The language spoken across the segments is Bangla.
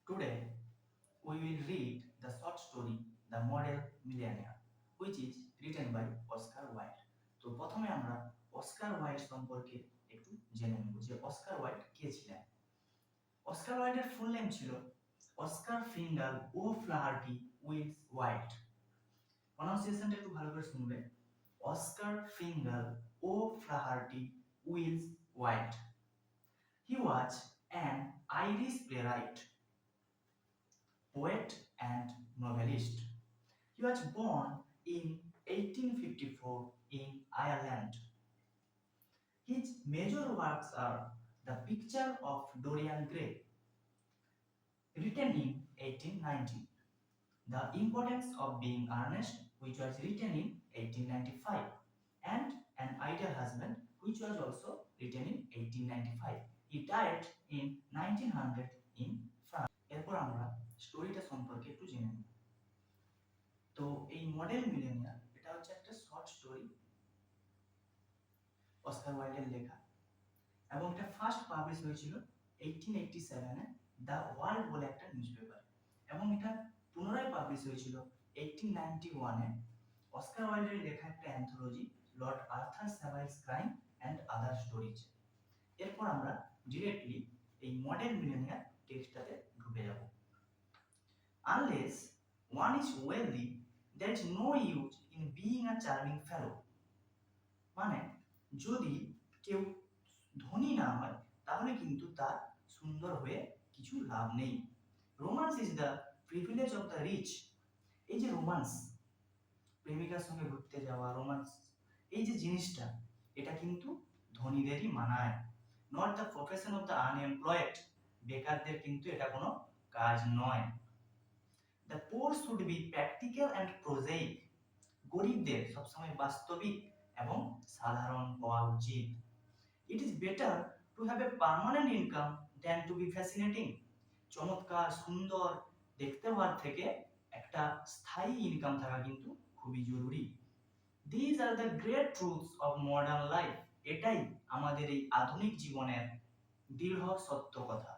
Today, we will read the short story The Model Millionaire, which is written by Oscar Wilde. তো প্রথমে আমরা অস্কার ওয়াইল্ড সম্পর্কে একটু জেনে নেব যে অস্কার ওয়াইল্ড কে ছিলেন। অস্কার ওয়াইল্ডের ফুল নেম ছিল Oscar Fingal O Flahertie Wills Wilde. প্রনাউন্সিয়েশনটা একটু ভালো করে শুনবে, Oscar Fingal O Flahertie Wills Wilde. He was an Irish playwright, poet and novelist. He was born in 1854 in Ireland. His major works are The Picture of Dorian Gray, written in 1890, The Importance of Being Earnest, which was written in 1895, and An Ideal Husband, which was also written in 1895. He died in 1900 in France. এরপর আমরা স্টোরিটা সম্পর্কে একটু জেনে নেব। তো এই মডেল মিলেনিয়ার এটা হচ্ছে একটা শর্ট স্টোরি, অস্কার ওয়াইল্ডের লেখা, এবং এটা ফার্স্ট পাবলিশ হয়েছিল 1887 এ দ্য ওয়ার্ল্ড বলে একটা নিউজ পেপার, এবং এটা পুনরায় পাবলিশ হয়েছিল 1891 এ অস্কার ওয়াইল্ডের লেখা একটা anthology Lord Arthur Savile's crime and other stories. এরপর আমরা ডিরেক্টলি এই মডেল মিলেনিয়ার টেক্সটটাতে ঢুকে যাব। Unless one is wealthy, there is no use in being a charming fellow. মানে যদি কেউ ধনী না হয় তাহলে কিন্তু তার সুন্দর হয়ে কিছু লাভ নেই। Romance is the privilege of the rich. এই যে রোমান্স, প্রেমিকার সঙ্গে ঘুরতে যাওয়া, রোমান্স, এই যে জিনিসটা, এটা কিন্তু ধনীদেরই মানায়, not the profession of the unemployed. বেকারদের কিন্তু এটা কোনো কাজ নয়। The poor should be practical and prosaic. গরিবদের সবসময় বাস্তবিক এবং সাধারণ হওয়া উচিত। It is better to have a permanent income than to be fascinating. চমৎকার, সুন্দর দেখতে হওয়ার থেকে একটা স্থায়ী ইনকাম থাকা কিন্তু খুবই জরুরি। These are the great truths of modern life. এটাই আমাদের এই আধুনিক জীবনের দৃঢ় সত্য কথা।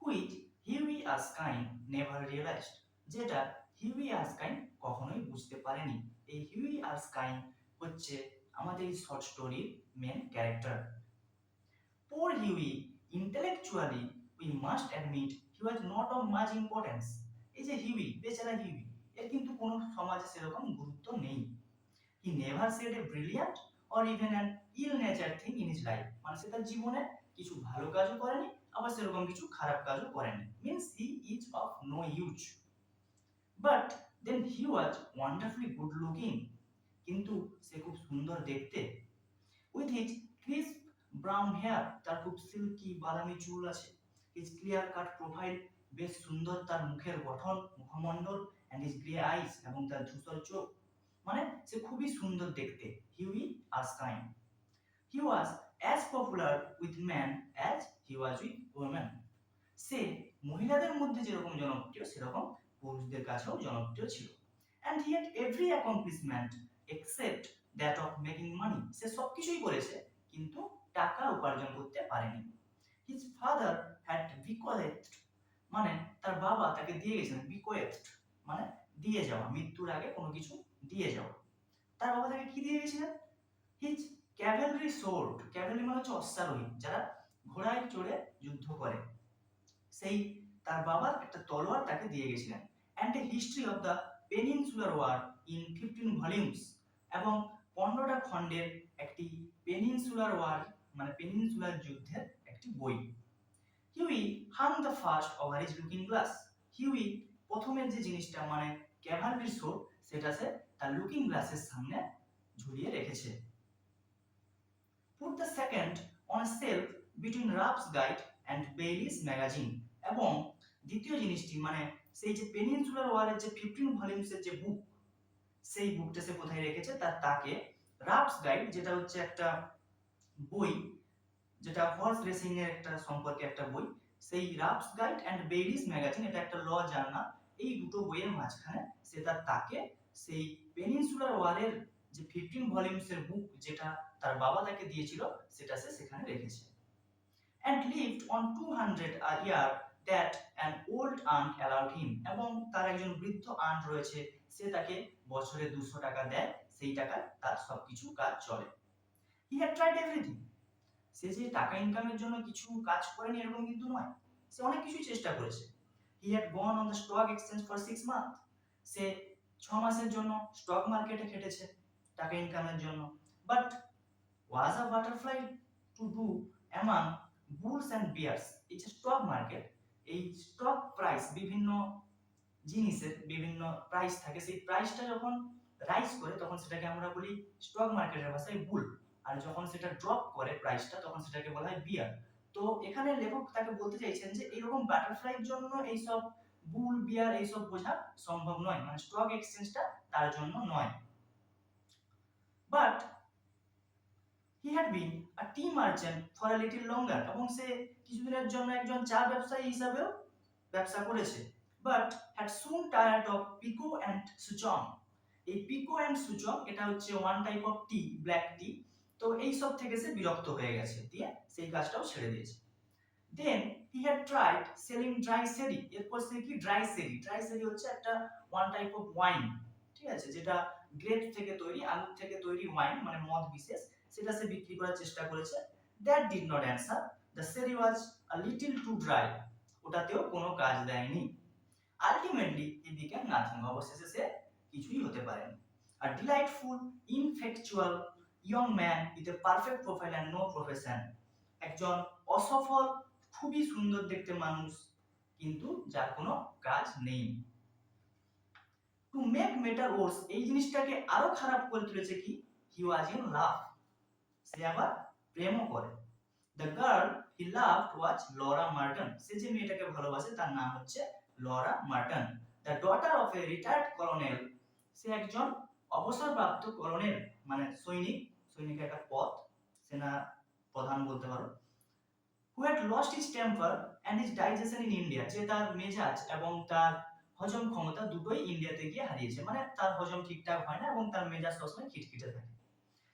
Which Hughie Erskine never realized. যেটা হিউই আর্সকাইন কখনোই বুঝতে পারেনি। এই হিউই আর্সকাইন হচ্ছে আমাদের এই শর্ট স্টোরির main character. Poor Huey, intellectually we must admit he was not of much importance. এই যে হিউই, বেচারা হিউই, এর কিন্তু কোনো সমাজে সেরকম গুরুত্ব নেই। He never said a brilliant or even an ill-natured thing in his life. মানে সে তার জীবনে কিছু ভালো কাজও করেনি, আবার সেরকম কিছু খারাপ কাজও করেনি। Means he is of no use. But then he was wonderfully good looking. কিন্তু সে খুব সুন্দর দেখতে। With his crisp brown hair, তার খুব সিল্কি বাদামি চুল আছে। His clear cut profile, বেশ সুন্দর তার মুখের গঠন, মুখমণ্ডল, and his grey eyes, এবং তার ধূসর চোখ, মানে সে খুবই সুন্দর দেখতে। Huey আর্সকাইন। He was as popular with men as he was with women. সে মহিলাদের মধ্যে যেরকম জনপ্রিয় সেরকম পুরুষদের কাছেও জনপ্রিয় ছিল। And he had every accomplishment except that of making money. সে সবকিছুই করেছে কিন্তু টাকা উপার্জন করতে পারেনি। His father had bequeathed, মানে তার বাবা তাকে দিয়ে গেছিলেন, bequeathed মানে দিয়ে যাওয়া, মৃত্যুর আগে কোনো কিছু দিয়ে যাওয়া। তার বাবা তাকে কি দিয়ে গেছিলেন? His cavalry sword, cavalry মানে হচ্ছে অশ্বারোহী, যারা ঘোড়ায় চড়ে যুদ্ধ করে, সেই তার বাবার একটা তলোয়ার তাকে দিয়ে গেছিলেন। And a history of the peninsular war in 15 volumes, এবং 15টা খণ্ডের একটি পেনিনসুলার ওয়ার মানে পেনিনসুলার যুদ্ধের একটি বই। Huey hung the first over his looking glass. Huey প্রথমের যে জিনিসটা মানে ক্যাভালরি সোর্ড, সেটা সে তার লুকিং গ্লাসের সামনে ঝুলিয়ে রেখেছে। Put the second on a shelf between Ruff's Guide and Bailey's Magazine. এবং দ্বিতীয় জিনিসটি মানে সেই যে পেনিনসুলার ওয়ারের যে 15 ভলিউমসের যে বুক, সেই বুকটা সে কোথায় রেখেছে? তার তাকে রাফস গাইড, যেটা হচ্ছে একটা বই, যেটা হর্স রেসিং এর একটা সম্পর্কে একটা বই, সেই রাফস গাইড অ্যান্ড বেইলিস ম্যাগাজিন, এটা একটা ল জার্নাল, এই দুটো বইয়ের মাঝখানে সে তার তাকে সেই পেনিনসুলার ওয়ারের যে 15 ভলিউমসের বুক, যেটা তার বাবা তাকে দিয়েছিল, সেটা সে সেখানে রেখেছে। And lived on 200 a year that an old aunt allowed him, এবং তার একজন বৃদ্ধ আন্ট রয়েছে, সে তাকে বছরে 200 টাকা দেয়, সেই টাকায় তার সবকিছু কাজ চলে। হি হ্যাড ট্রাইড এভরিথিং, সে যে টাকা ইনকামের জন্য কিছু কাজ করেনি এরকম কিন্তু নয়, সে অনেক কিছুই চেষ্টা করেছে। He had gone on the stock exchange for 6 month, সে 6 মাসের জন্য স্টক মার্কেটে খেটেছে টাকা ইনকামের জন্য। But was a butterfly to do among bulls and bears, এই যে স্টক মার্কেট, এই স্টক প্রাইস, বিভিন্ন জিনিসের বিভিন্ন প্রাইস থাকে, সেই প্রাইসটা যখন রাইজ করে তখন সেটাকে আমরা বলি স্টক মার্কেটের ভাষায় বুল, আর যখন সেটা ড্রপ করে প্রাইসটা তখন সেটাকে বলা হয় বিয়ার। তো এখানে লেখক তাকে বলতে চাইছেন যে এরকম বাটারফ্লাইয়ের জন্য এইসব বুল বিয়ার এইসব বোঝা সম্ভব নয়, মানে স্টক এক্সচেঞ্জটা তার জন্য নয়। But he had been a tea merchant for a little longer, এবং সে কিছুদিনের জন্য একজন চা ব্যবসায়ী হিসাবেও ব্যবসা করেছে। But had soon tired of pekoe and souchong, এই পিকো অ্যান্ড সুচং এটা হচ্ছে one type of tea, black tea, তো এই সব থেকে সে বিরক্ত হয়ে গেছে, দিয়ে সেই কাজটাও ছেড়ে দিয়েছে। Then he had tried selling dry sherry, এরপর সে কি ড্রাই সেরি, ড্রাই সেরি হচ্ছে একটা ওয়ান টাইপ অফ ওয়াইন, ঠিক আছে, যেটা গ্রেপ থেকে তৈরি, আঙুর থেকে তৈরি ওয়াইন, মানে মদ বিশেষ, সেটা সে বিক্রি করার চেষ্টা করেছে। That did not answer, the সেরি ওয়াজ আ লিটল টু ড্রাই, ওটাতেও কোনো কাজ দেয়নি। আলটিমেটলি হি বিকেম নাথিং, অবশেষে সে কিছুই হতে পারেনি। A delightful ineffectual young man with a perfect profile and no profession, একজন অসফল খুবই সুন্দর দেখতে মানুষ, কিন্তু যার কোনো কাজ নেই। টু মেক মেটার ওয়ার্স, এই জিনিসটাকে আরো খারাপ করে তুলেছে কি, হি ওয়াজ ইন লাভ, সে আবার প্রেমও করে। The girl he loved was Laura Merton, সে যে মেয়েটাকে ভালোবাসে তার নাম হচ্ছে Laura Merton. The daughter of a retired colonel, সে একজন অবসরপ্রাপ্ত কলোনেল, মানে সৈনিক, সৈনিকের একটা পদ, সেনা প্রধান বলতে পারো। who had lost his temper and his digestion in India, যে তার মেজাজ এবং তার হজম ক্ষমতা দুটোই ইন্ডিয়াতে গিয়ে হারিয়েছে, মানে তার হজম ঠিকঠাক হয় না এবং তার মেজাজ সবসময় খিটখিটে থাকে।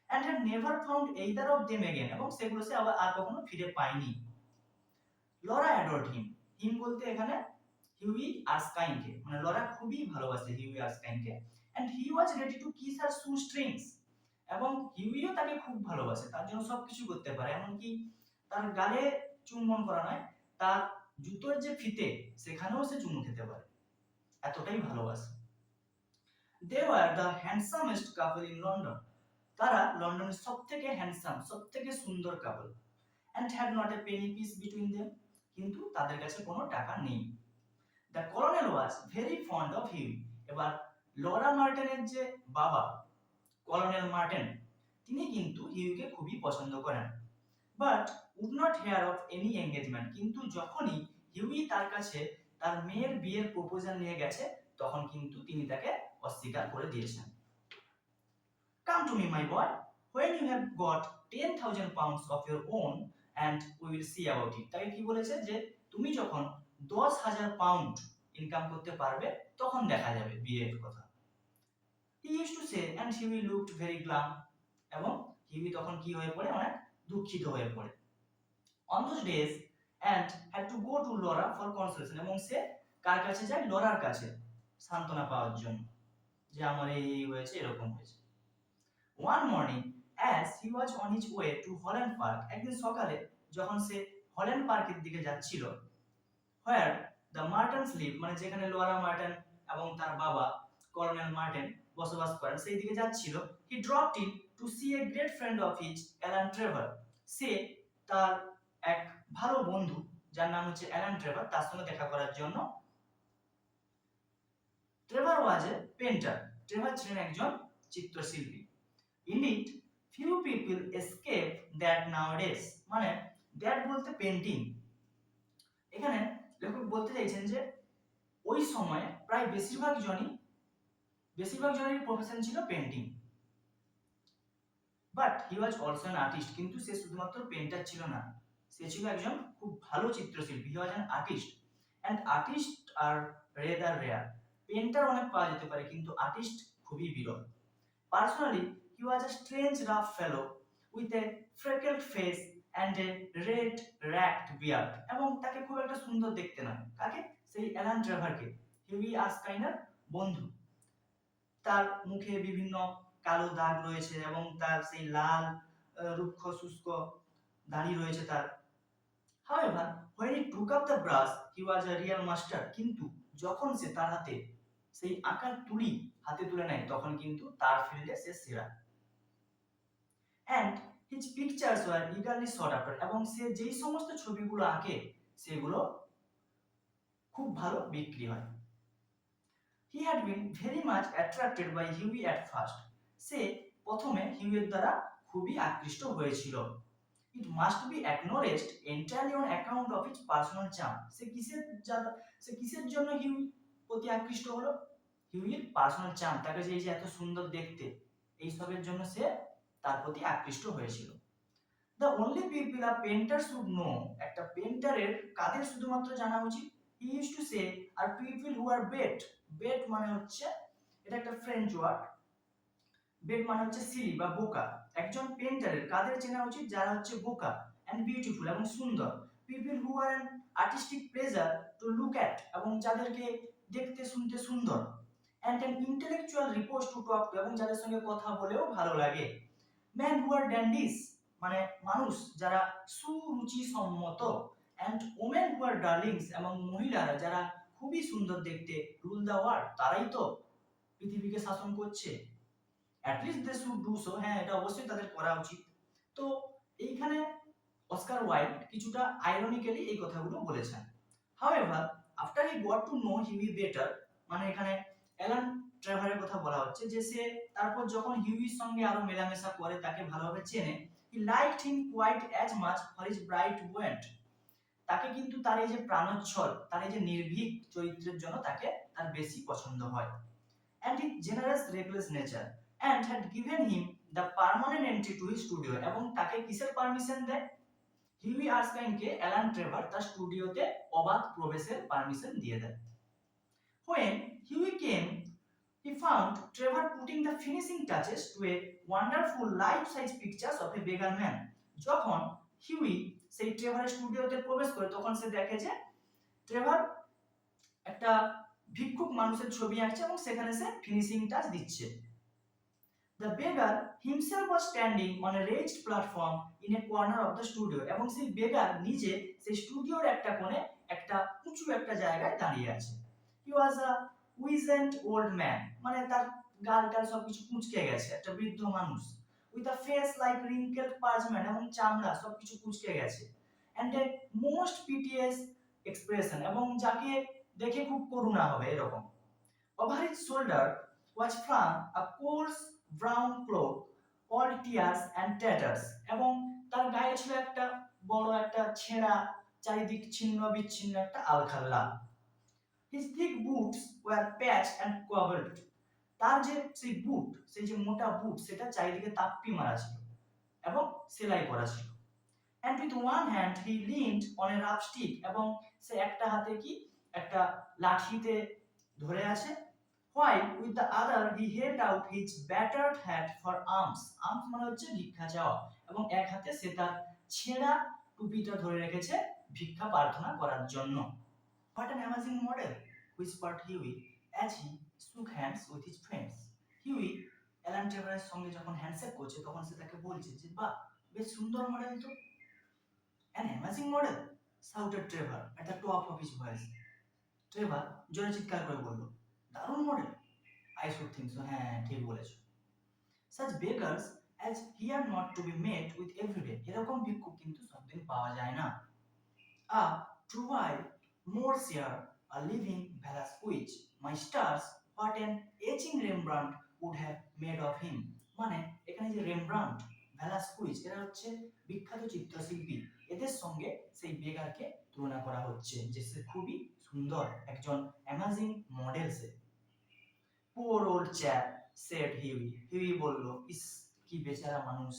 and had never found either of them again, এবং সেগুলো সে আবার আর কখনো ফিরে পায়নি। লরা adored him, হিম বলতে এখানে হিউই আর্সকাইনকে, মানে লরা খুবই ভালোবাসে Huey আর্সকাইনকে। and he was ready to kiss her shoe strings, এবং হিউইও তাকে খুব ভালোবাসে, তার জন্য সবকিছু করতে পারে, এমনকি তার গালে চুম্বন করা নয়, তার জুতোর যে ফিতে সেখানেও সে চুমু খেতে পারে, এতটাই ভালোবাসে। They were the handsomest couple in London, তারা লন্ডনের সবথেকে হ্যান্ডসাম, সবথেকে সুন্দর কাপল। and had not a penny piece between them, কিন্তু তাদের কাছে কোনো টাকা নেই। The colonel was very fond of him, এবার লরা মার্টিনের যে বাবা কলোনেল মার্টিন, তিনি কিন্তু হিউকে খুবই পছন্দ করেন। But would not hear of any engagement, কিন্তু যখনই হিউই তার কাছে তার মেয়ের বিয়ের প্রপোজাল নিয়ে গেছে তখন কিন্তু তিনি তাকে অস্বীকার করে দিয়েছেন। Come to me my boy, when you have got 10,000 pounds of your own and we will see about it, তাকে কি বলেছে যে তুমি যখন 10,000 পাউন্ড ইনকাম করতে পারবে তখন দেখা যাবে বিয়ের কথা। he used to say and Huey looked very glum, এবং হিউই তখন কি হয়ে পড়ে, অনেক দুঃখিত হয়ে পড়ে। on those days and had to go to Laura for consolation, এবং সে কার কাছে যায়, লরার কাছে সান্ত্বনা পাওয়ার জন্য, যে আমার এই হয়েছে এরকম হয়েছে। one morning as he was on his way to Holland Park, একদিন সকালে যখন সে হল্যান্ড পার্কের দিকে যাচ্ছিল, where the Martins live, মানে যেখানে লরা মার্টিন এবং তার বাবা কলোনেল মার্টিন বসবাস করেন, সেই দিকে যাচ্ছিল, he dropped in to see a great friend of his, Alan Trevor, সে তার এক ভালো বন্ধু যার নাম হচ্ছে অ্যালান ট্রেভার, তার সঙ্গে দেখা করার জন্য। ট্রেভার ওয়াজ এ পেন্টার, ট্রেভার ছিলেন একজন চিত্রশিল্পী। indeed few people escape that nowadays, মানে দ্যাট বলতে পেন্টিং, এখানে লেখক বলতে চাইছেন যে ওই সময়ে প্রায় বেশিরভাগ জনের প্রফেশন ছিল painting. But he was also an artist, কিন্তু সে শুধুমাত্র পেন্টার ছিল না, সে ছিল একজন খুব ভালো চিত্রশিল্পী। He was an artist, and artist are rare, painter অনেক পাওয়া যেতে পারে কিন্তু আর্টিস্ট খুবই বিরল। Personally he was a strange rough fellow with a freckled face and a red ragged beard, এবং তাকে খুব একটা সুন্দর দেখতে নয়। কাকে? সেই অ্যালান ট্রেভারকে, হিউই আর্কস্কাইনের বন্ধু। তার মুখে বিভিন্ন কালো দাগ রয়েছে এবং তার সেই লাল রুক্ষ শুষ্ক দাড়ি রয়েছে তার। However, when he took up the brush, he was a real master. কিন্তু যখন সে তার হাতে সেই আঁকার তুলি হাতে তুলে নেয় তখন কিন্তু তার ফিল্ডে সে সেরা। And his pictures were eagerly sought after, এবং সে যেই সমস্ত ছবিগুলো আঁকে সেগুলো খুব ভালো বিক্রি হয়। He had been very much attracted by Huey at first. সে প্রথমে হিউয়ের দ্বারা খুবই আকৃষ্ট হয়েছিল। It must be acknowledged entirely on account of its personal charm. সে কিসের জন্য হিউই প্রতি আকৃষ্ট হলো? হিউইর পার্সোনাল চার্ম, তাকে যে এত সুন্দর দেখতে, এইসবের জন্য সে তার প্রতি আকৃষ্ট হয়েছিল। The only people a painter should know, একটা পেইন্টারের কাদের শুধুমাত্র জানা উচিত? He used to say are people who are bait. Bait মানে হচ্ছে, এটা একটা ফ্রেঞ্চ ওয়ার্ড, বেট মানে হচ্ছে সিলি বা বোকা। একজন পেইন্টারের কাদের চেনা উচিত? যারা হচ্ছে বোকা এন্ড বিউটিফুল এবং সুন্দর। People who are an artistic pleasure to look at, এবং যাদেরকে দেখতে শুনতে সুন্দর। And an intellectual repose to talk to, এবং যাদের সঙ্গে কথা বলেও ভালো লাগে। ম্যান হু আর ড্যান্ডিস, মানে মানুষ যারা সুরুচি সম্মত। And women who R Darlings, এবং মহিলারা যারা খুবই সুন্দর দেখতে। রুল দ্য ওয়ার্ল্ড, তারাই তো পৃথিবীকে শাসন করছে। at least they should do so, হ্যাঁ এটা অবশ্যই তাদের করা উচিত। তো এইখানে অস্কার ওয়াইল্ড কিছুটা আইরনিক্যালি এই কথাগুলো বলেছেন। however after he got to know Huey better, মানে এখানে অ্যালান ট্রেভারের কথা বলা হচ্ছে যে সে তারপর যখন হিউইর সঙ্গে আরো মেলামেশা করে, তাকে ভালোভাবে চেনে, he liked him quite as much for his bright buoyant, তাকে কিন্তু তার এই যে প্রাণোচ্ছল, তার এই যে নির্ভীক চরিত্রের জন্য তাকে তার বেশি পছন্দ হয়। and his generous reckless nature, and had given him the permanent entry to his studio, এবং তাকে কিসের পারমিশন দেয়? হিউই আর্কস্কাইনকে অ্যালান ট্রেভার তার স্টুডিওতে অবাধ প্রবেশের পারমিশন দিয়ে দেয়। when Huey came, he found Trevor putting the finishing touches to a wonderful life-size pictures of a beggar man. যখন হিউই সেই ট্রেভারের স্টুডিওতে প্রবেশ করে তখন সে দেখে যে ট্রেভার একটা ভিক্ষুক মানুষের ছবি আঁকছে এবং সেখানে সে ফিনিশিং টাচ দিচ্ছে। The beggar himself was standing on a raised platform in a corner of the studio, এবং সেই বেগার নিজে সেই স্টুডিওর একটা কোণে একটা উঁচু একটা জায়গায় দাঁড়িয়ে আছে। He was a wizened old man, মানে তার গালটাল সবকিছু কুঁচকে গেছে, একটা বৃদ্ধ মানুষ। With a face like wrinkled parchment, এবং চামড়া সবকিছু কুঁচকে গেছে। And a most piteous expression, এবং যাকে দেখে খুব করুণা হবে এরকম। Over his shoulder was flung a coarse brown cloak, all tears and tatters, এবং তার গায়ে ছিল একটা বড় একটা ছেঁড়া, চারিদিক ছিন্ন বিচ্ছিন্ন একটা আলখাল্লা। His thick boots were patched and cobbled, তার যে সেই বুট, সেই যে মোটা বুট, সেটা চারিদিকে তাপ্পি মারা ছিল এবং সেলাই করা ছিল। And with one hand he leaned on a rough stick, এবং সে একটা হাতে কি একটা লাঠিতে ধরে আছে। While with the other he held out his battered hat for alms. Alms মানে হচ্ছে ভিক্ষা চাওয়া, এবং এক হাতে সে তার ছেঁড়া টুপিটা ধরে রেখেছে ভিক্ষা প্রার্থনা করার জন্য। What an amazing model, whispered Huey as he shook hands with his friends. Huey Alan ট্রেভারের সঙ্গে যখন হ্যান্ডশেক করছে তখন সে তাকে বলছে যে বাহ, বেশ সুন্দর মডেল তো। An amazing model, shouted Trevor at the top of his voice. Trevor জোরে চিৎকার করে বলল, দারুণ model. I should think so, হ্যাঁ ঠিক বলেছো। Such beggars as he are not to be met with every day, এরকম ভিক্ষুক কিন্তু সবদিন পাওয়া যায় না। A true more share a living Velasquez, my stars, what an etching Rembrandt would have made of him. মানে এখানে যে রেমব্রান্ট, ভ্যালাস্কুইজ, এরা হচ্ছে বিখ্যাত চিত্রশিল্পী, এদের সঙ্গে সেই বেগারকে তুলনা করা হচ্ছে যে সে খুবই সুন্দর একজন অ্যামাজিং মডেল সে। Poor old chap, said Huey. Huey বলল, ইস কি বেচারা মানুষ।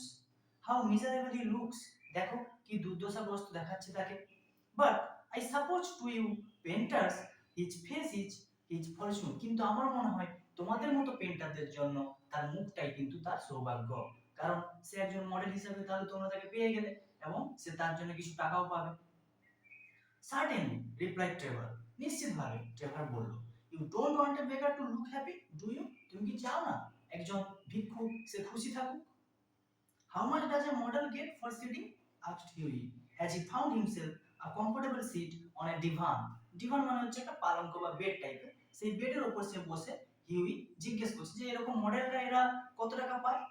How miserable he looks, দেখো কি দুর্দশাগ্রস্ত দেখাচ্ছে তাকে। But I suppose to you painters his face is his fortune, কিন্তু আমার মনে হয় তোমাদের মতো পেইন্টারদের জন্য তার মুখটাই কিন্তু তার সৌভাগ্য, কারণ সে একজন মডেল হিসেবে তাহলে তোমরা তাকে পেয়ে গেলে। এবং সে তার জন্য কিছু টাকাও পাবে। সার্টেনলি রিপ্লাইড ট্রেভার, নিশ্চিতভাবে ট্রেভার বলল। You don't want a beggar to look happy, do you? তুমি কি চাও না একজন ভিক্ষুক সে খুশি থাকুক? How much does a model get for sitting? asked Huey as he found himself a comfortable seat on a divan. divan মানে হচ্ছে একটা পালঙ্ক বা বেড টাইপের, সেই বেডের উপর সে বসে হিউই জিজ্ঞেস করছে যে এরকম মডেলরা এরা কত টাকা পায়?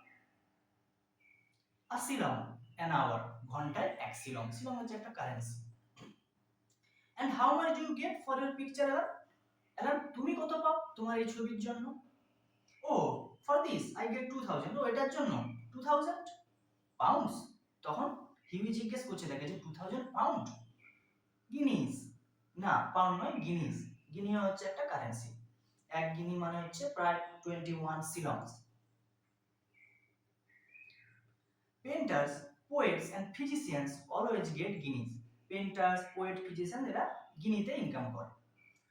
a shillong an hour, ঘন্টায় 1 শিলং, শিলং হচ্ছে একটা currency. and how much do you get for your picture, Alan? Alan, তুমি কত পাও তোমার এই ছবির জন্য? oh for this I get 2000, ও এটার জন্য 2000 পাউন্ডস। তখন হিউই জিজ্ঞেস করছে তাকে যে 2000 পাউন্ড? গিনিস, না পাউন্ড নয়, গিনিস। গিনি হচ্ছে একটা কারেন্সি, এক গিনি মানে হচ্ছে প্রায় 21 shillings. Painters, poets and physicians always get guineas. Painters, poet, physician এরা গিনিতে ইনকাম করে।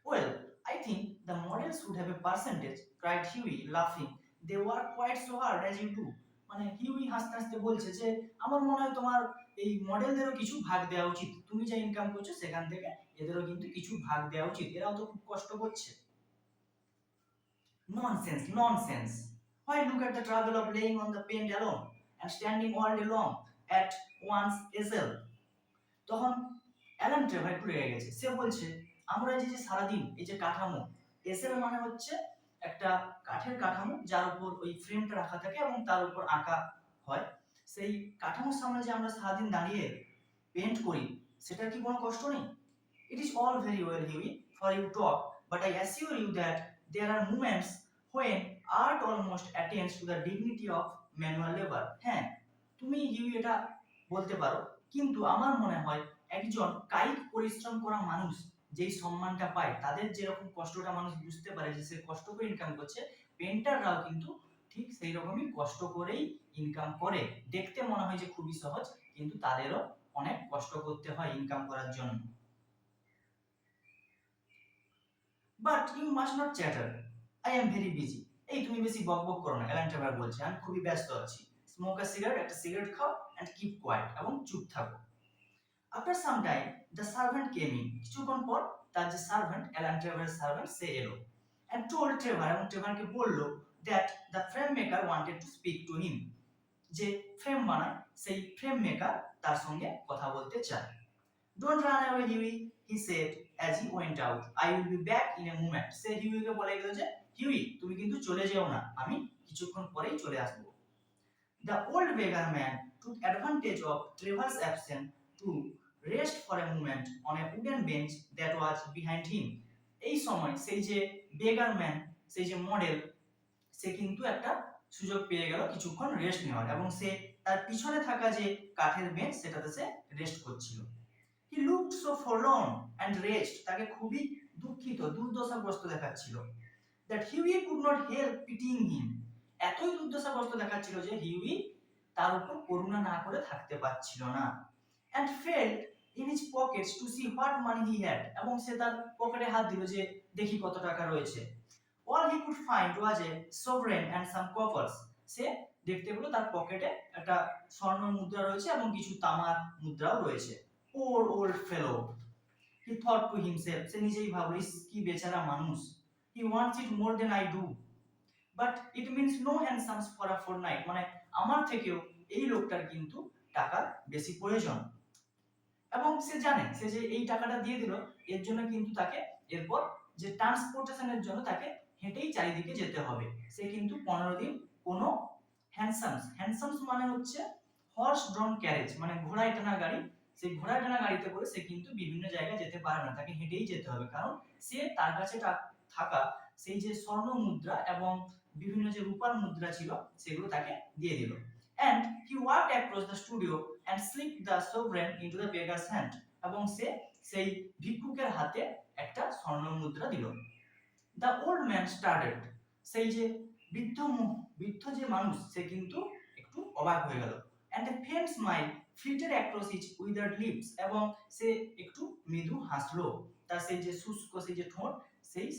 Well I think the model should have a percentage, cried Huey laughing. They work quite so hard as you do. মানে হিউই হাসতে হাসতে বলছে যে আমার মনে হয় তোমার এই মডেলদেরও কিছু ভাগ দেওয়া উচিত, তুমি যা ইনকাম করছো সেখান থেকে এদেরও কিন্তু কিছু ভাগ দেওয়া উচিত, এরাও তো খুব কষ্ট করছে। Nonsense, nonsense, why look at the trouble of laying on the paint alone and standing all day long at one's easel. তখন অ্যালান ট্রেভার একটু রেগে গেছে, সে বলছে আমরা এই যে সারাদিন এই যে কাঠামো, এসেল মানে হচ্ছে একটা কাঠের কাঠামো যার উপর ওই ফ্রেমটা রাখা থাকে এবং তার উপর আঁকা হয়, সেই কাঠামোর সামনে যে আমরা সারাদিন দাঁড়িয়ে পেন্ট করি সেটার কি কোনো কষ্ট নেই? It is all very well, Huey, for you talk, but I assure you that there are moments when art almost attains to the dignity of manual labor. হ্যাঁ, তুমি হিউই এটা বলতে পারো, কিন্তু আমার মনে হয় একজন কায়িক পরিশ্রম করা মানুষ যেই সম্মানটা পায়, তাদের যেরকম কষ্টটা মানুষ বুঝতে পারে যে সে কষ্ট করে ইনকাম করছে, পেন্টাররাও কিন্তু ঠিক সেই রকমই কষ্ট করেই ইনকাম করে। দেখতে মনে হয় যে খুবই সহজ, কিন্তু তাদেরও অনেক কষ্ট করতে হয় ইনকাম করার জন্য। But you must not chatter, I am very busy. এই তুমি বেশি বকবক করো না, অ্যালান ট্রেভার বলছে, আমি খুবই ব্যস্ত আছি। স্মোক আ সিগারেট, একটা সিগারেট খাও, এন্ড কিপ কোয়াইট, এবং চুপ থাকো। After some time the servant came in, কিছুক্ষণ পর তার যে সার্ভেন্ট, অ্যালান ট্রেভারের সার্ভেন্ট, সে এলো। এন্ড টোল্ড ট্রেভার, এবং ট্রেভারকে বলল that the frame maker wanted to speak to him, যে ফ্রেম বানায় সেই ফ্রেম মেকার তার সঙ্গে কথা বলতে চায়। Don't run away, Huey, he said as he went out. I will be back in a moment. সে হিউইকে বলে গেল যে হিউই তুমি কিন্তু চলে যেও না, আমি কিছুক্ষণ পরেই চলে আসব। The old beggar man took advantage of Trevor's absence to rest for a moment on a wooden bench that was behind him. এই সময় সেই যে বেগার ম্যান, সেই যে মডেল, সে কিন্তু একটা সুযোগ পেয়ে গেল কিছুক্ষণ রেস্ট নেওয়ার, এবং সে তার পিছনে থাকা যে কাঠের বেঞ্চ সেটাতে সে রেস্ট করছিল। He looked so forlorn and wretched, তাকে খুবই দুঃখিত, দুর্দশাগ্রস্ত দেখাচ্ছিল। That Huey could not help pitying him, এতই দুর্দশাগ্রস্ত দেখাচ্ছিল যে হিউই তার উপর করুণা না করে থাকতে পারছিল না। And felt in his pockets to see what money he had, এবং সে তার পকেটে হাত দিল যে দেখি কত টাকা রয়েছে। All he could find was a sovereign and some coppers, সে দেখতে পেল তার পকেটে একটা স্বর্ণ মুদ্রা রয়েছে এবং কিছু তামার মুদ্রাও রয়েছে। Poor old fellow, he thought to himself, সে নিজেই ভাবল কি বেচারা মানুষ। He wants it more than I do, but it means no hansoms for a fortnight, মানে আমার থেকেও এই লোকটার কিন্তু টাকার বেশি প্রয়োজন, এবং সে জানে সে যে এই টাকাটা দিয়ে দিল এর জন্য কিন্তু তাকে এরপর যে ট্রান্সপোর্টেশনের জন্য তাকে হেঁটেই চারিদিকে যেতে হবে। সে কিন্তু 15 দিন কোনো হ্যান্ডসামস, হ্যান্ডসামস মানে হচ্ছে হর্স ড্রন ক্যারেজ, মানে ঘোড়ায় টানা গাড়ি, সেই ঘোড়ায় টানা গাড়িতে করে সে কিন্তু বিভিন্ন জায়গায় যেতে পারে না, তাকে হেঁটেই যেতে হবে, কারণ সে তার কাছে থাকা সেই যে স্বর্ণ মুদ্রা এবং বিভিন্ন যে রূপার মুদ্রা ছিল সেগুলো তাকে দিয়ে দিল। And he walked across the studio and slipped the sovereign into the beggar's hand, এবং সে সেই ভিক্ষুকের হাতে একটা স্বর্ণ মুদ্রা দিল। The old man started, সেই যে বৃদ্ধ যে মানুষ সে কিন্তু একটু অবাক হয়ে গেল। And a faint smile flitted across his withered lips, এবং সে একটু মৃদু হাসলো, তার সেই যে শুষ্ক সেই যে ঠোঁট,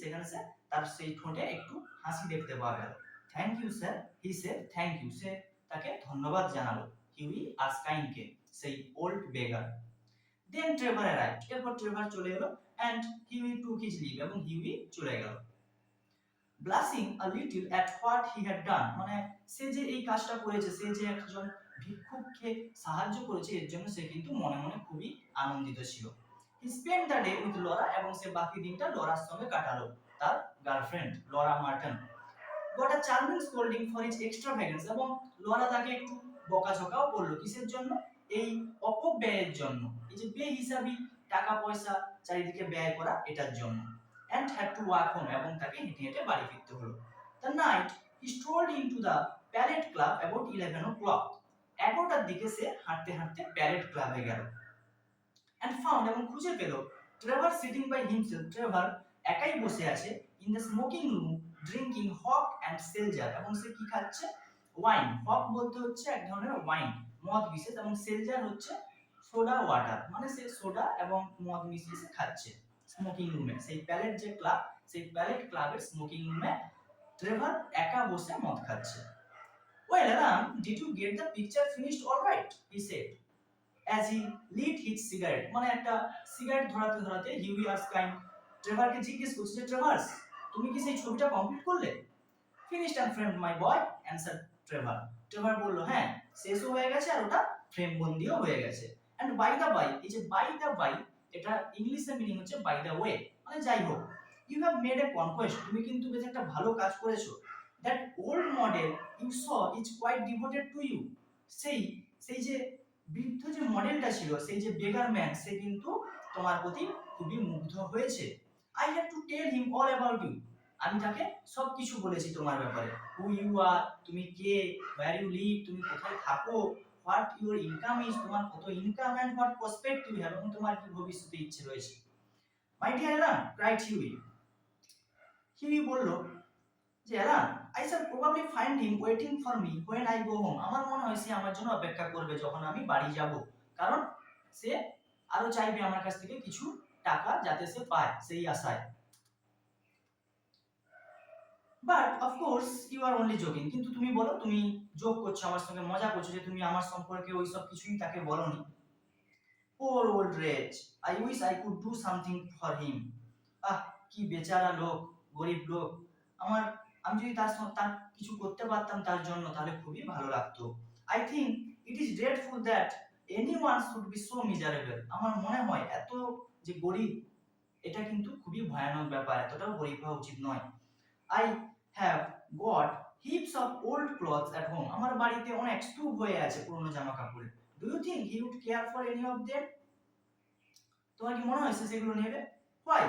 সেখানে সে তার সেই ঠোঁটে একটু হাসি দেখতে পাওয়া গেল। Thank you sir, he said, thank you, সে তাকে ধন্যবাদ জানালো হিউই আর্সকাইনকে। সেই old beggar. Then Trevor arrived, এরপর ট্রেভার চলে এলো and Hughie took his leave, এবং হিউই চলে গেল। Blushing a little at what he had done, মানে সে যে এই কাজটা করেছে, সে যে একজন ভিক্ষুককে সাহায্য করেছে, এর জন্য সে কিন্তু মনে মনে খুবই আনন্দিত ছিল। He spend the day with Laura, এবং সে বাকি দিনটা লরার সঙ্গে কাটালো, তার girlfriend Laura Merton. Got a charming scolding for his extravagance, এবং লরা তাকে একটু বকাঝকাও করলো, কিসের জন্য? এই অপব্যয়ের জন্য, এই যে বেহিসাবি টাকা পয়সা চারিদিকে ব্যয় করা, এটার জন্য। and had to walk home, এবং তাকে হেঁটে হেঁটে বাড়ি ফিরতে হলো। The night he strolled into the Palette Club about 11 o'clock. 11টার দিকে সে হাঁটতে হাঁটতে প্যারেড ক্লাবে গেল। and found, এবং খুঁজে পেল, Trevor sitting by himself, Trevor একাই বসে আছে in the smoking room drinking hock and seltzer, এবং সে কি খাচ্ছে? ওয়াইন। হক বলতে হচ্ছে এক ধরনের ওয়াইন, মদ বিশেষ, এবং সেলজার হচ্ছে সোডা ওয়াটার, মানে সে সোডা এবং মদ মিশিয়ে সে খাচ্ছে স্মোকিং রুমে। সেই প্যালেট যে ক্লাব, সেই প্যালেট ক্লাবের স্মোকিং রুমে ট্রেভার একা বসে মদ খাচ্ছে। Well, Alan, did you get the picture finished all right? He said as he lit his cigarette, মানে একটা সিগারেট ধরাতে ধরাতে হিউই আর্সকাইন ট্রেভারকে জিজ্ঞেস করছে যে ট্রেভার্স, তুমি কি সেই ছবিটা কমপ্লিট করলে? Finished and framed my boy, answered Trevor. Trevor বলল, হ্যাঁ, শেষও হয়ে গেছে আর ওটা ফ্রেম বন্দিও হয়ে গেছে। and by the by, এই যে by the by, এটা ইংলিশে মিনিং হচ্ছে by the way, মানে যাই হোক। you have made a conquest, তুমি কিন্তু বেশ একটা ভালো কাজ করেছো। that old model you saw is quite devoted to you, সেই সেই যে বৃদ্ধ যে মডেলটা ছিল, সেই যে বেগার ম্যান, সে কিন্তু তোমার প্রতি খুবই মুগ্ধ হয়েছে। I had to tell him all about you, আমি তাকে সবকিছু বলেছি তোমার ব্যাপারে। হু ইউ আর, তুমি কে, ওয়্যার ইউ লিভ, তুমি কোথায় থাকো, হোয়াট ইউর ইনকাম ইজ, তোমার কত income, and what prospect you have, এবং তোমার কি ভবিষ্যতে ইচ্ছে রয়েছে। My dear Alan, cried Hughie. Hughie বলল যে Alan, I shall probably find him waiting for me when I go home, আমার মনে হয় সে আমার জন্য অপেক্ষা করবে যখন আমি বাড়ি যাব, কারণ সে আরো চাইবে আমার কাছ থেকে কিছু টাকা যাতে সে পায়, সেই আশায়। But of course you are only joking, কিন্তু তুমি বলো, তুমি জোক করছো আমার সঙ্গে, মজা করছো যে তুমি আমার সম্পর্কে ওই সব কিছুই তাকে বলনি। Poor old wretch, I wish I could do something for him, আহ কি বেচারা লোক, গরিব লোক, আমার, আমি যদি তার কিছু করতে পারতাম তার জন্য, তাহলে খুবই ভালো লাগতো। I think it is dreadful that anyone should be so miserable, আমার মনে হয় এত যে গরিব, এটা কিন্তু খুবই ভয়ানক ব্যাপার, এতটাও গরিব হওয়া উচিত নয়। I have got heaps of old clothes at home, আমার বাড়িতে অনেক স্তূপ হয়ে আছে পুরনো জামা কাপড়। Do you think he would care for any of them? তোমার কি মনে হয় সে সেগুলো নেবে? Why?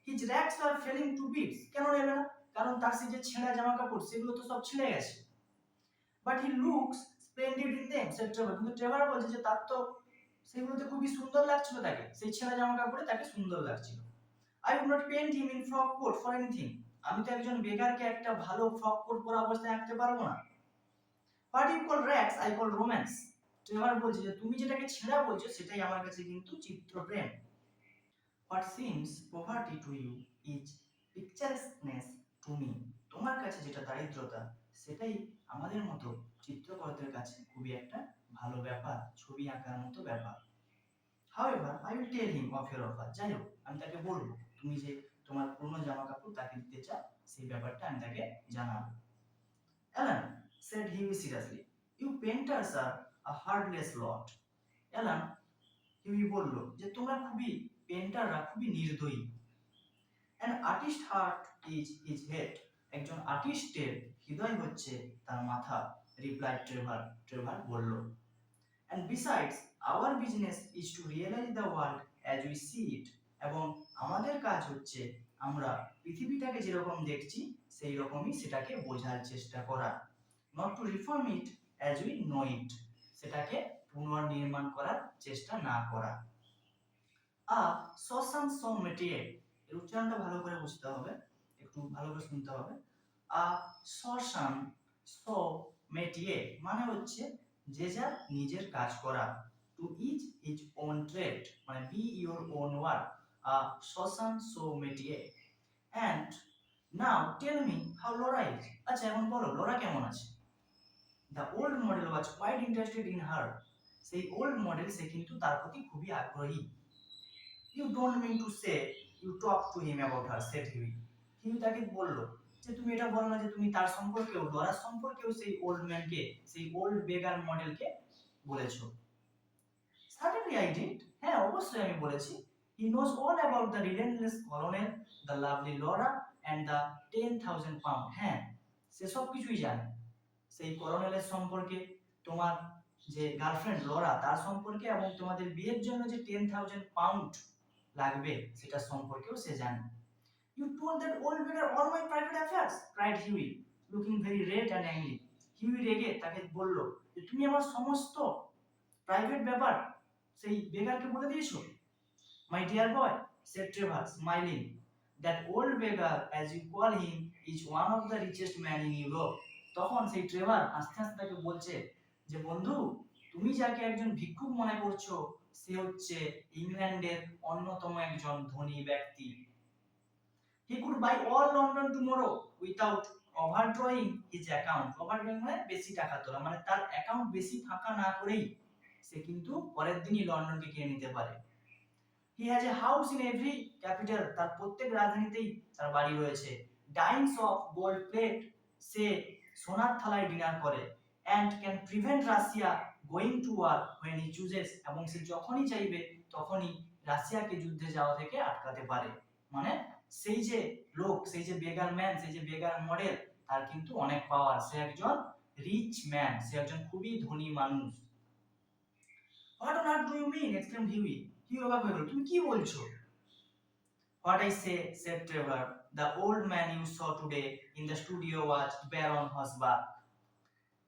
His rags are falling to bits, কেন নেবে না? কারণ তার সেই যে ছেঁড়া জামা কাপড়, সেগুলো তো সব ছিঁড়ে গেছে। But he looks splendid in them, said Trevor, কিন্তু ট্রেভার বলছে যে তার তো সেগুলোতে খুবই সুন্দর লাগছিল তাকে, সেই ছেঁড়া জামা কাপড়ে তাকে সুন্দর লাগছিল। I would not paint him in frock coat for anything, আমি তো একজন বেগারকে একটা ভালো ফ্রক কোট পরা অবস্থায় আঁকতে পারবো না। What you call rags, I call romance, Trevor বলছে যে তুমি যেটাকে ছেঁড়া বলছো সেটাই আমার কাছে কিন্তু চিত্রপ্রেম। What seems poverty to you is picturesqueness to me, তোমার কাছে যেটা দারিদ্রতা, সেটাই আমাদের মতো চিত্রকরদের কাছে খুবই একটা ভালো ব্যাপার, ছবি আঁকার মতো ব্যাপার। However, I will tell him of your offer, যাই হোক আমি তাকে বলবো তুমি যে তোমার পুরনো জামা কাপড় তাকে দিতে চাও, সেই ব্যাপারটা আমি তাকে জানাবো। Alan, said Huey seriously, you painters are a heartless lot. Alan, Huey বলল যে তোমরা খুবই, পেন্টাররা খুবই নির্দয়ী। An artist heart is his head, একজন আর্টিস্টের হৃদয় হচ্ছে তার মাথা, রিপ্লাইড ট্রেভার, ট্রেভার বলল। And besides, our business is to realize the world as we see it, এবং আমাদের কাজ হচ্ছে আমরা পৃথিবীটাকে যেরকম দেখছি সেই রকমই সেটাকে বোঝার চেষ্টা করা, not to reform it as we know it, সেটাকে পুনর্নির্মাণ করার চেষ্টা না করা। শশাঙ্ক সমেটিয়ে, এর উচ্চারণটা ভালো করে বুঝতে হবে, একটু ভালো করে শুনতে হবে। শশাঙ্ক সমেটিয়ে মানে হচ্ছে যে যার নিজের কাজ করা, to each his own trade, মানে বি ইওর ওন ওয়ার্ক, শশাঙ্ক সমেটিয়ে। And now tell me how Laura is, আচ্ছা এখন বলো লোরা কেমন আছে। The old model was quite interested in her, সেই ওল্ড মডেল সে কিন্তু তার প্রতি খুবই আগ্রহী। You don't mean to say you talk to him about her, said Huey. Huey তাকে বলল যে তুমি এটা বলো না যে তুমি তার সম্পর্কেও, লরা সম্পর্কেও সেই ওল্ড ম্যানকে, সেই ওল্ড বেগার মডেলকে বলেছো। সার্টেনলি আই ডিড, হ্যাঁ অবশ্যই আমি বলেছি। He knows all about the relentless colonel, the lovely Laura and the 10,000 pound, হ্যাঁ সে সব কিছুই জানে। সেই কলোনেলের সম্পর্কে, তোমার যে গার্লফ্রেন্ড লরা তার সম্পর্কে, এবং তোমাদের বিয়ের জন্য যে 10,000 পাউন্ড লাগবে সেটা সম্পর্কেও সে জানে। You told that old beggar all my private affairs, cried Huey, looking very red and angry. Huey রেগে তাকে বলল যে তুমি আমার সমস্ত প্রাইভেট ব্যাপার সেই বেগারকে বলে দিয়েছো। My dear boy, said Trevor, smiling, that old beggar, as you call him, is one of the richest men in Europe. তখন সেই ট্রেভার আস্তে আস্তে তাকে বলছে যে বন্ধু, তুমি যাকে একজন ভিক্ষুক মনে করছো সে হচ্ছে ইংল্যান্ডের অন্যতম একজন ধনী ব্যক্তি। He could buy all London tomorrow without overdrawing his account. Overdrawing মানে বেশি টাকা তোলা, মানে তার অ্যাকাউন্ট বেশি ফাঁকা না করেই সে কিন্তু পরের দিনই লন্ডনকে কিনে নিতে পারে। He has a house in every capital, তার প্রত্যেক রাজধানীতেই তার বাড়ি রয়েছে। Dines of gold plate, সে সোনার থালায় ডিনার করে। And can prevent Russia going to war when he chooses, এবং সে যখনই চাইবে তখনই রাশিয়াকে যুদ্ধে যাওয়া থেকে আটকাতে পারে। মানে সেই যে লোক, সেই যে বেগার ম্যান, সেই যে বেগার মডেল, তার কিন্তু অনেক পাওয়ার, সে একজন রিচ ম্যান, সে একজন খুবই ধনী মানুষ। What on earth do you mean? exclaimed Huey. Huey অবাক হয়ে গেল, তুমি কি বলছো? What I say, said Trevor, the old man you saw today in the studio was Baron Hosbach.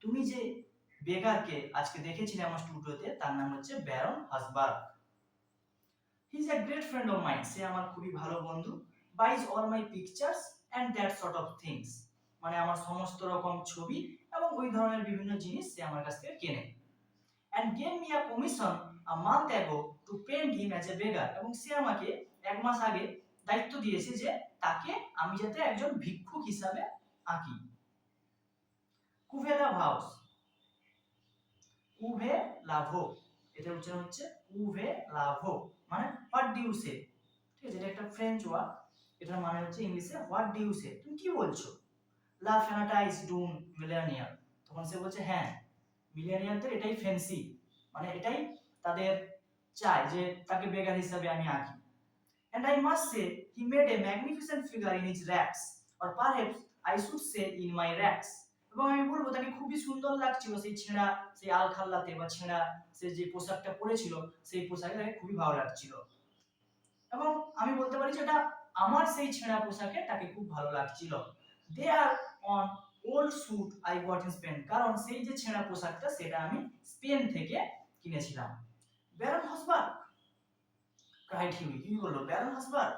তুমি যে বেগারকে আজকে দেখেছিলে আমার স্টুডিওতে তার নাম হচ্ছে Baron Hausberg. He is a great friend of mine, সে আমার খুবই ভালো বন্ধু। Buys all my pictures and that sort of things, মানে আমার সমস্ত রকম ছবি এবং ওই ধরনের বিভিন্ন জিনিস সে আমার কাছ থেকে কেনে। And gave me a commission a month ago to paint him as a beggar, এবং সে আমাকে এক মাস আগে দায়িত্ব দিয়েছে যে তাকে আমি যাতে একজন ভিক্ষুক হিসাবে আঁকি। কুভেলা ভাউস, কুভে লাভো, এটা উচ্চারণ হচ্ছে কুভে লাভো, মানে হোয়াট ডু ইউ সে, ঠিক আছে, এটা একটা ফ্রেঞ্চ ওয়ার্ড, এটার মানে হচ্ছে ইংলিশে হোয়াট ডু ইউ সে, তুমি কি বলছো। লা ফ্যানাটাইজ ডুম মিলেনিয়ার, তখন সে বলছে হ্যাঁ মিলেনিয়ারদের এটাই ফ্যান্সি, মানে এটাই তাদের চায় যে তাকে বেগার হিসাবে আমি আঁকি। And I must say he made a magnificent figure in his rags, or perhaps I should say in my rags. এবং আমি বলবো তাকে খুবই সুন্দর লাগছিল সেই ছেঁড়া, সেই আলখাল্লাতে বা ছেঁড়া সে যে পোশাকটা পরেছিল সেই পোশাকে তাকে খুবই ভালো লাগছিল, এবং আমি বলতে পারি যে এটা আমার সেই ছেঁড়া পোশাকে তাকে খুব ভালো লাগছিল। They are on old suit I got in Spain, কারণ সেই যে ছেঁড়া পোশাকটা সেটা আমি স্পেন থেকে কিনেছিলাম। Baron Hausberg, cried Huey. Huey বলল ব্যারন হসবার্গ,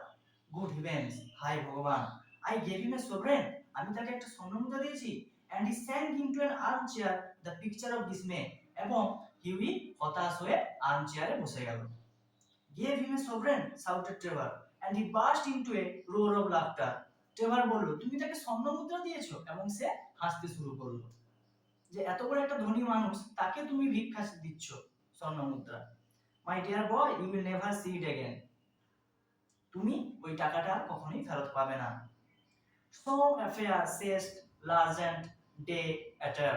গুড হেভেন্স, হাই ভগবান, I gave him a sovereign, আমি তাকে একটা স্বর্ণমুদ্রা দিয়েছি। And he sank into an armchair, the picture of dismay, এবং হিউই হতাশ হয়ে আর্মচেয়ারে বসে গেল। Gave him a sovereign, shouted Trevor, and he burst into a roar of laughter. Trevor বলল তুমি তাকে স্বর্ণমুদ্রা দিয়েছো, এবং সে হাসতে শুরু করলো যে এত বড় একটা ধনী মানুষ তাকে তুমি ভিক্ষা দিচ্ছ স্বর্ণমুদ্রা। My dear boy, you will never see it again. তুমি ওই টাকাটা আর কখনোই ফেরত পাবে না। So affair ceased l'argent de atter,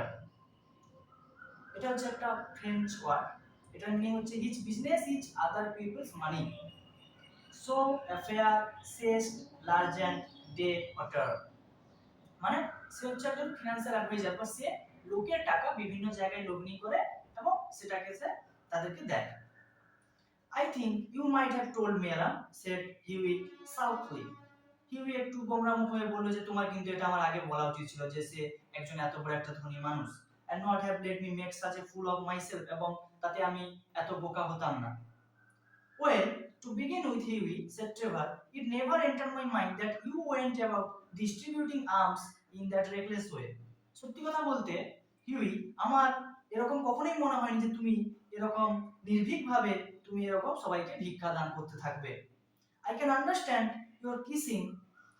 এটা হচ্ছে একটা ফ্রেঞ্চ ওয়ার্ড, এটার মিনিং হচ্ছে his business is other people's money. So affair ceased l'argent de atter, মানে সে হচ্ছে একজন ফিনান্সিয়াল অ্যাডভাইজার, বা সে লোকের টাকা বিভিন্ন জায়গায় লগ্নি করে এবং সেটাকে সে তাদেরকে দেয়। I think you might have told me, Aram, said Huey sulkily. Huey একটু গোমরামুখ হয়ে বলল যে তোমার কিন্তু এটা আমার আগে বলা উচিত ছিল যে সে একজন এত বড় একটা ধনী মানুষ, and not have let me make such a fool of myself, এবং তাতে আমি এত বোকা হতাম না। Well, to begin with, Huey, said Trevor, it never entered my mind that you went about distributing arms in that reckless way. সত্যি কথা বলতে হিউই, আমার এরকম কখনোই মনে হয়নি যে তুমি এরকম নির্ভীকভাবে তুমি এরকম সবাইকে ভিক্ষা দান করতে থাকবে। I can understand your kissing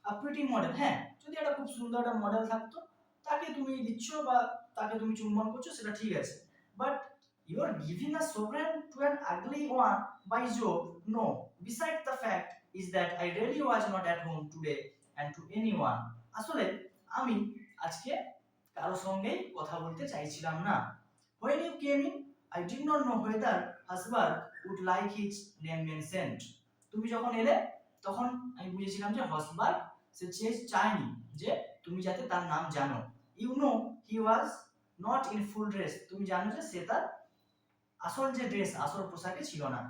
a pretty model, হ্যাঁ যদি একটা খুব সুন্দর একটা মডেল থাকতো তাকে তুমি দিচ্ছ বা তাকে তুমি চুম্বন করছো সেটা ঠিক আছে, but You are giving a sovereign to an ugly one, by Jove. No. Besides the fact is that I really was not at home today and to anyone. আসলে আমি আজকে কারো সঙ্গেই কথা বলতে চাইছিলাম না. When you came in, I did not know whether Hasbag would like his name mentioned. তুমি যখন এলে তখন আমি বুঝেছিলাম যে হসবার্গ সে চায়নি যে তুমি যাতে তার নাম জানো. You know he was not in full dress. তুমি জানো যে সে তার আসল যে ড্রেস আসল পোশাকে ছিল না.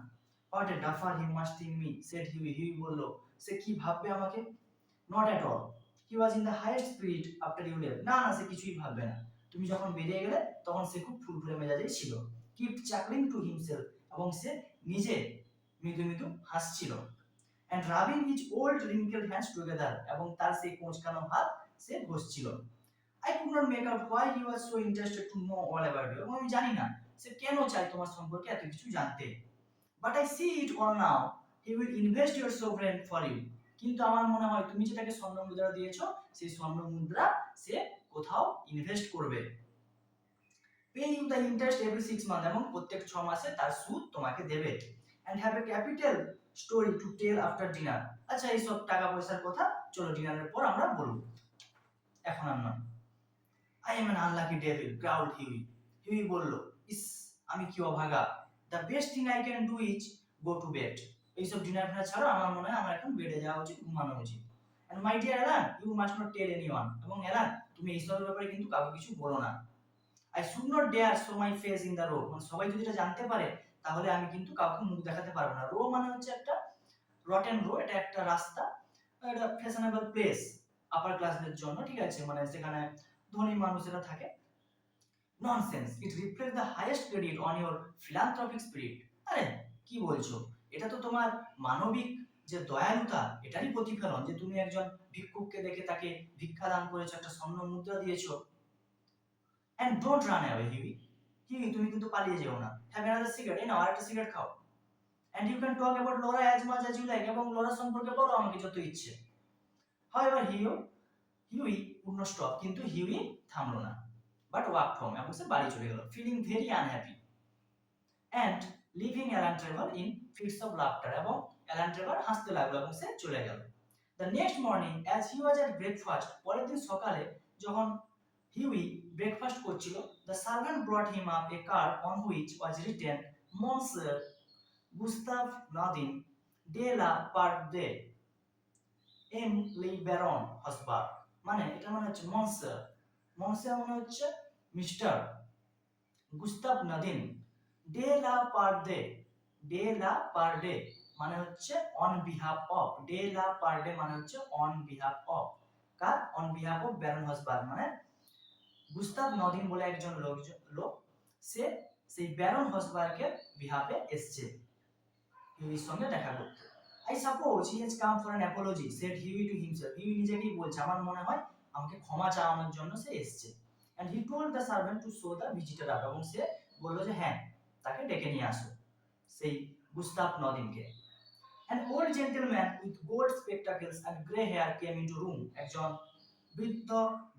What a duffer he must think me, said Huey. Huey বলল, সে কি ভাববে আমাকে? Not at all. He was in the highest spirit after you left. না না, সে কিছুই ভাববে না. তুমি যখন বেরিয়ে গেলে তখন সে খুব ফুরফুরে মেজাজেই ছিল. Kept chuckling to himself. এবং সে নিজে মৃদু মৃদু হাসছিল. And rubbing his old wrinkled hands together. এবং তার সেই কোঁচকানো হাত সে ঘষছিল. I could not make out why he was so interested to know all about you. এবং আমি জানি না সে কেন চায় তোমার সম্পর্কে এত কিছু জানতে. But I see it all now. He will invest your sovereign for you. কিন্তু আমার মনে হয় তুমি যেটাকে স্বর্ণ মুদ্রা দিয়েছো সেই স্বর্ণ মুদ্রা সে কোথাও ইনভেস্ট করবে. Pay you the interest every 6 months. এবং প্রত্যেক 6 মাসে তার সুদ তোমাকে দেবে. And have a capital story to tell after dinner. আচ্ছা, এই সব টাকা পয়সার কথা চলো ডিনারের পর আমরা বলবো, এখন আর না. I am an unlucky devil, growled Huey. Huey বলল, ইস আমি কি অভাগা. The best thing I can do is go to bed. এইসব ডিনার ফিনার ছাড়া আমার মনে হয় আমার এখন বেডে যাওয়া উচিত, ঘুমানো উচিত. And my dear Alan, you must not tell anyone. এবং অ্যালান তুমি এইসবের ব্যাপারে কিন্তু কাউকে কিছু বলো না. I should not dare show my face in the row. মানে সবাই যদি এটা জানতে পারে তাহলে আমি কিন্তু কাউকে মুখ দেখাতে পারবো না. রো মানে হচ্ছে একটা রটেন রো, এটা একটা রাস্তা, এটা ফ্যাশনেবল প্লেস আপার ক্লাসদের জন্য, ঠিক আছে, মানে সেখানে ধনী মানুষেরা থাকে. Nonsense, it reflect the highest credit on your philanthropic spirit. আরে কি বলছো, এটা তো তোমার মানবিক যে দয়ালুতা এটারই প্রতিফলন যে তুমি একজন ভিক্ষুককে দেখে তাকে ভিক্ষা দান করেছো, একটা স্বর্ণ মুদ্রা দিয়েছো. And don't run away, Huey. Huey, তুমি কিন্তু পালিয়ে যেও না. Have another cigarette. এই নাও আরেকটা সিগারেট খাও. And you can talk about Laura as much as you like. এবং লোরা সম্পর্কে বলো আমাকে যত ইচ্ছে. However, Huey would not stop. কিন্তু হিউই থামলো না. But walked home. এবং সে বাড়ি চলে গেল. Feeling very unhappy. And leaving Alan Trevor in fits of laughter. এবং Alan Trevor হাসতে লাগলো এবং সে চলে গেল. The next morning, as he was at breakfast, পরের দিন সকালে যখন হিউই ব্রেকফাস্ট করছিল, the servant brought him up a card on which was written Monsieur Gustav Nadine de la Parde M. Le Baron Hosbar. মানে এটা মানে হচ্ছে মনসের মানে হচ্ছে mister Gustave Naudin de la Parde মানে হচ্ছে on behalf of. De la Parde মানে হচ্ছে অন বিহাফ অফ কার? On behalf of Baron Hausberg. মানে গুস্তাভ নদিন বলে একজন লোক সে সেই ব্যারন হসবার্গের বিহাফে এসেছে হিউইর সঙ্গে দেখা করতে. I suppose he has come for an apology, said Huey to himself. Huey নিজেকেই বলছে আমার মনে হয় আমাকে ক্ষমা চাওয়ানোর জন্য সে এসেছে. And he told the servant to show the visitor up. এবং সে বলল যে হ্যাঁ তাকে ডেকে নিয়ে আসো সেই Gustave নদিনকে. An old gentleman with gold spectacles and grey hair came into room. একজন বৃদ্ধ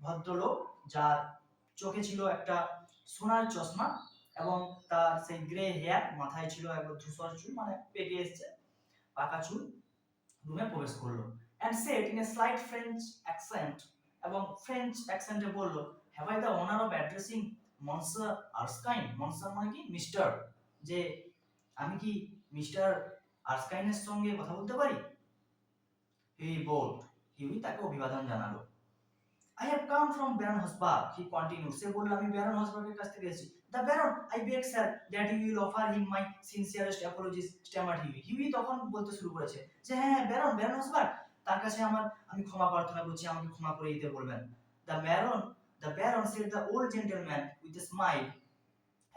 ভদ্রলোক যার চোখে ছিল একটা সোনার চশমা এবং তার সেই গ্রে হেয়ার, মাথায় ছিল একবার ধূসর চুল, মানে পেকে এসেছে পাকা চুল, রুমে প্রবেশ করলো. And said in a slight French accent, এবং ফ্রেঞ্চ অ্যাকসেন্টে বলল, have I the honor of addressing Monsieur Erskine? Monsieur মানে কি মিস্টার, যে আমি কি মিস্টার আর্সকাইনের সঙ্গে কথা বলতে পারি? He bowed. হিউই তাকে অভিবাদন জানালো. I have come from Baron Hosbach, he continued. সে বলল আমি ব্যারন হসবার্গের কাছ থেকে এসেছি. The Baron, I beg sir that you will offer him my sincerest apologies, stammered Huey. Huey তখন বলতে শুরু করেছে যে হ্যাঁ ব্যারন হসবার্গ, তার কাছে আমি ক্ষমা প্রার্থনা করছি, আমাকে ক্ষমা করে দিতে বলবেন. The Baron said the old gentleman with a smile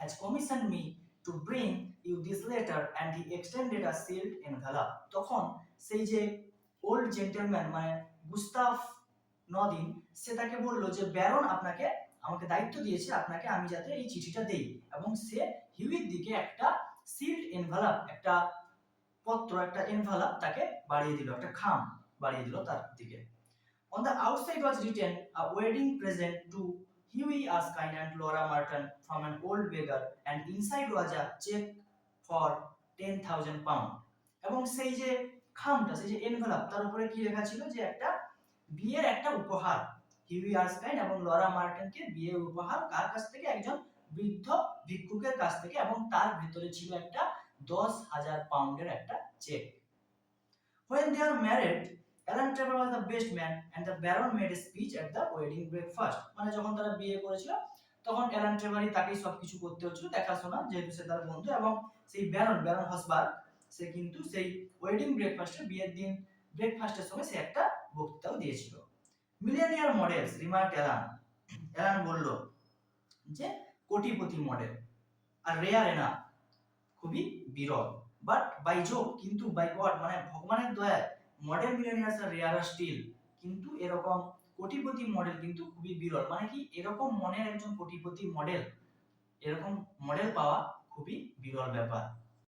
has commissioned me to bring you this letter, and he extended a sealed envelope. তখন সেই যে ওল্ড জেন্টলম্যান মানে গুস্তাভ নদিন সে তাকে বললো যে ব্যারন আমাকে দায়িত্ব দিয়েছে আপনাকে আমি যাতে এই চিঠিটা দেই, এবং সে হিউইর দিকে একটা সিল্ড এনভেলপ, একটা পত্র, একটা এনভেলপ তাকে বাড়িয়ে দিল, একটা খাম বাড়িয়ে দিল তার দিকে. On the outside was written a wedding present to Huey Erskine and Laura Martin from an old beggar, and inside was a check for 10,000 pound. এবং সেই যে খামটা, সেই যে এনভেলপ, তার উপরে কি লেখা ছিল যে একটা বিয়ের একটা উপহার, হিউই আর্সকাইন এবং লরা মার্টিনকে বিয়ের উপহার কার কাছ থেকে? একজন বৃদ্ধ ভিক্ষুকের কাছ থেকে, এবং তার ভিতরে ছিল একটা 10,000 পাউন্ডের একটা check. When they are married, Alan Trevor was the best man and the Baron made a speech at the wedding breakfast. মানে যখন তারা বিয়ে করেছিল তখন অ্যালান ট্রেভারই তাকেই সবকিছু করতে হচ্ছিল, দেখাশোনা, যেহেতু সে তার বন্ধু, এবং সেই ব্যারন হসবার্গ সে কিন্তু সেই ওয়েডিং ব্রেকফাস্টে, বিয়ের দিন ব্রেকফাস্টের সময় সে একটা বক্তৃতাও দিয়েছিল। মিলিয়নিয়ার মডেলস রিমার্ক অ্যালান বলল যে কোটিপতি মডেল আর রেয়ার এনা, খুবই বিরল, বাট বাই জোব, কিন্তু বাই গড মানে ভগবানের দয়ায়, মডেল মিলিয়নিয়ার্স আর রেয়ার স্টিল, কিন্তু এরকম কোটিপতি মডেল কিন্তু খুবই বিরল। মানে কি, এরকম মনের একজন কোটিপতি মডেল, এরকম মডেল পাওয়া খুবই বিরল ব্যাপার।